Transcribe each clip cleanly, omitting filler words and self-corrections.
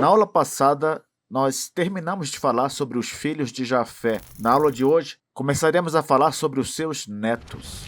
Na aula passada, nós terminamos de falar sobre os filhos de Jafé. Na aula de hoje, começaremos a falar sobre os seus netos.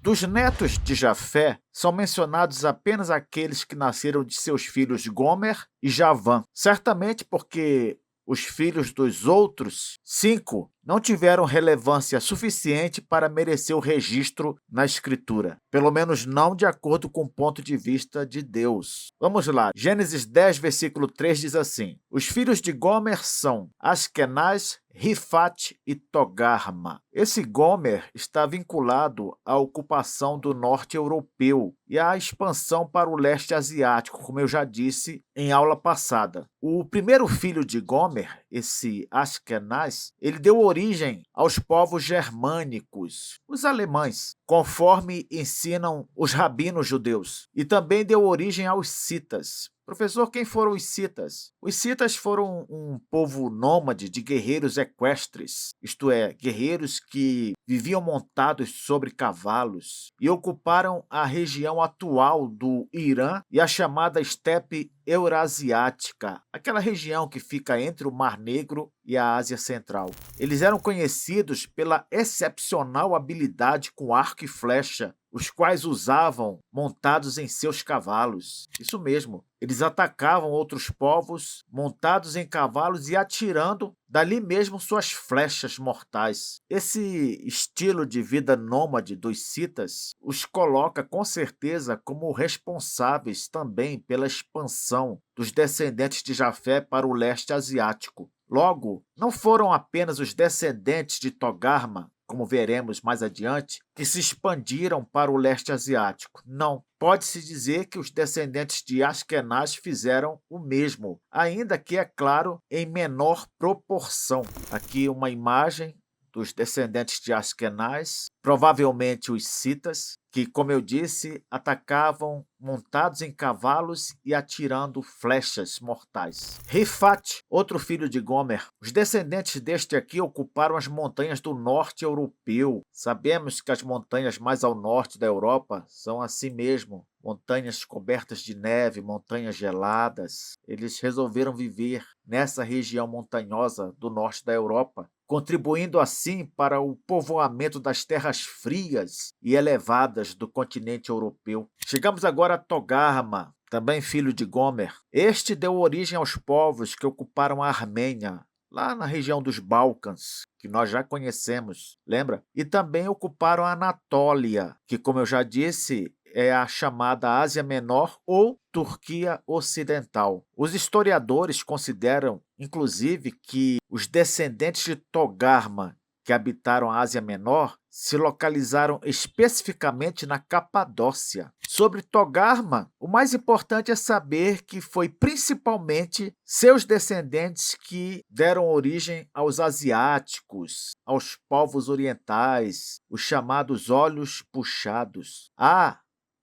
Dos netos de Jafé, são mencionados apenas aqueles que nasceram de seus filhos Gomer e Javã, certamente porque os filhos dos outros 5 não tiveram relevância suficiente para merecer o registro na Escritura, pelo menos não de acordo com o ponto de vista de Deus. Vamos lá, Gênesis 10, versículo 3 diz assim: os filhos de Gomer são Askenaz, Rifate e Togarma. Esse Gomer está vinculado à ocupação do norte europeu e à expansão para o leste asiático, como eu já disse em aula passada. O primeiro filho de Gomer, esse Askenaz, ele deu origem aos povos germânicos, os alemães, conforme ensinam os rabinos judeus, e também deu origem aos citas. Professor, quem foram os citas? Os citas foram um povo nômade de guerreiros equestres, isto é, guerreiros que viviam montados sobre cavalos e ocuparam a região atual do Irã e a chamada estepe eurasiática, aquela região que fica entre o Mar Negro e a Ásia Central. Eles eram conhecidos pela excepcional habilidade com arco e flecha, os quais usavam montados em seus cavalos. Isso mesmo, eles atacavam outros povos montados em cavalos e atirando dali mesmo suas flechas mortais. Esse estilo de vida nômade dos citas os coloca com certeza como responsáveis também pela expansão dos descendentes de Jafé para o leste asiático. Logo, não foram apenas os descendentes de Togarma, como veremos mais adiante, que se expandiram para o leste asiático. Não. Pode-se dizer que os descendentes de Askenaz fizeram o mesmo, ainda que, é claro, em menor proporção. Aqui uma imagem dos descendentes de Askenaz, provavelmente os citas, que, como eu disse, atacavam montados em cavalos e atirando flechas mortais. Rifate, outro filho de Gomer. Os descendentes deste aqui ocuparam as montanhas do norte europeu. Sabemos que as montanhas mais ao norte da Europa são assim mesmo, montanhas cobertas de neve, montanhas geladas. Eles resolveram viver nessa região montanhosa do norte da Europa, contribuindo assim para o povoamento das terras frias e elevadas do continente europeu. Chegamos agora a Togarma, também filho de Gomer. Este deu origem aos povos que ocuparam a Armênia, lá na região dos Balcãs, que nós já conhecemos, lembra? E também ocuparam a Anatólia, que, como eu já disse, é a chamada Ásia Menor ou Turquia Ocidental. Os historiadores consideram, inclusive, que os descendentes de Togarma, que habitaram a Ásia Menor, se localizaram especificamente na Capadócia. Sobre Togarma, o mais importante é saber que foi principalmente seus descendentes que deram origem aos asiáticos, aos povos orientais, os chamados olhos puxados.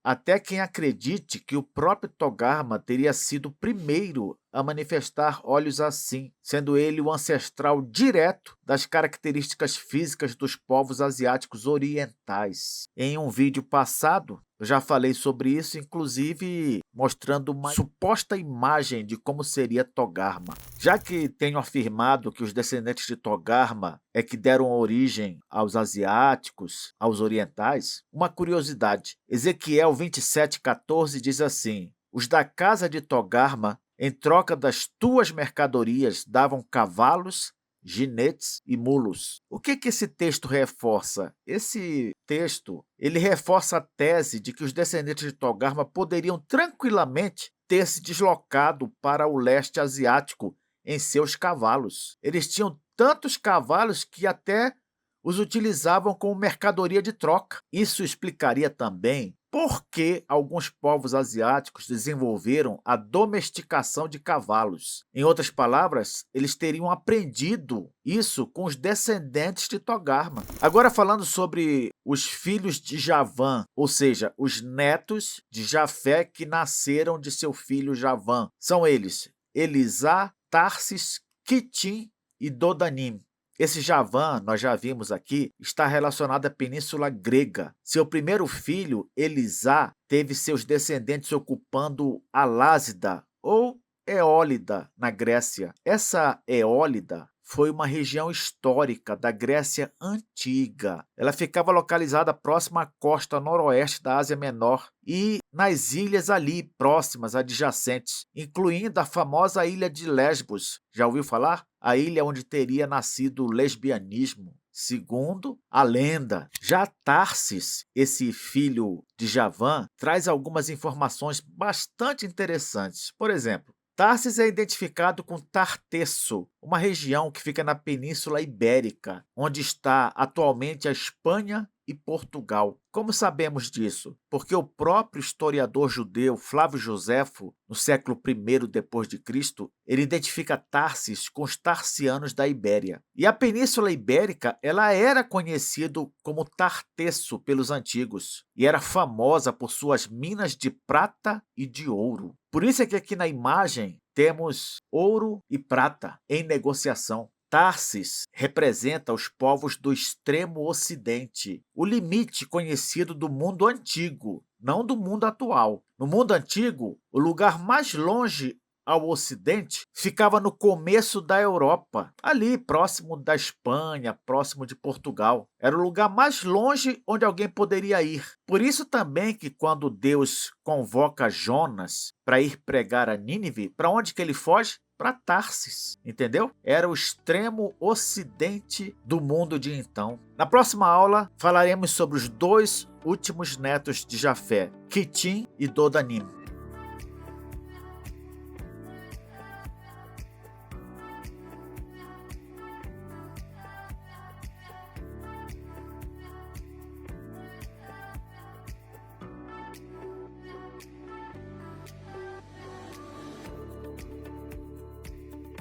Até quem acredite que o próprio Togarma teria sido o primeiro a manifestar olhos assim, sendo ele o ancestral direto das características físicas dos povos asiáticos orientais. Em um vídeo passado, eu já falei sobre isso, inclusive mostrando uma suposta imagem de como seria Togarma. Já que tenho afirmado que os descendentes de Togarma é que deram origem aos asiáticos, aos orientais, uma curiosidade. Ezequiel 27:14 diz assim: os da casa de Togarma, em troca das tuas mercadorias, davam cavalos, ginetes e mulos. O que esse texto reforça? Esse texto ele reforça a tese de que os descendentes de Togarma poderiam tranquilamente ter se deslocado para o leste asiático em seus cavalos. Eles tinham tantos cavalos que até os utilizavam como mercadoria de troca. Isso explicaria também por que alguns povos asiáticos desenvolveram a domesticação de cavalos. Em outras palavras, eles teriam aprendido isso com os descendentes de Togarma. Agora falando sobre os filhos de Javã, ou seja, os netos de Jafé que nasceram de seu filho Javã. São eles Elisá, Tarsis, Quitim e Dodanim. Esse Javã, nós já vimos aqui, está relacionado à Península Grega. Seu primeiro filho, Elisá, teve seus descendentes ocupando Alásida, ou Eólida, na Grécia. Essa Eólida foi uma região histórica da Grécia Antiga. Ela ficava localizada próxima à costa noroeste da Ásia Menor e nas ilhas ali próximas, adjacentes, incluindo a famosa ilha de Lesbos. Já ouviu falar? A ilha onde teria nascido o lesbianismo. Segundo a lenda, já Tarsis, esse filho de Javã, traz algumas informações bastante interessantes. Por exemplo, Tarsis é identificado com Tartesso, uma região que fica na Península Ibérica, onde está atualmente a Espanha e Portugal. Como sabemos disso? Porque o próprio historiador judeu Flávio Joséfo, no século I depois de Cristo, ele identifica Tarsis com os tarsianos da Ibéria. E a Península Ibérica, ela era conhecida como Tartesso pelos antigos e era famosa por suas minas de prata e de ouro. Por isso é que aqui na imagem temos ouro e prata em negociação. Tarsis representa os povos do extremo ocidente, o limite conhecido do mundo antigo, não do mundo atual. No mundo antigo, o lugar mais longe ao ocidente ficava no começo da Europa, ali próximo da Espanha, próximo de Portugal. Era o lugar mais longe onde alguém poderia ir. Por isso também que quando Deus convoca Jonas para ir pregar a Nínive, para onde que ele foge? Para Tarsis, entendeu? Era o extremo ocidente do mundo de então. Na próxima aula, falaremos sobre os dois últimos netos de Jafé, Quitim e Dodanim.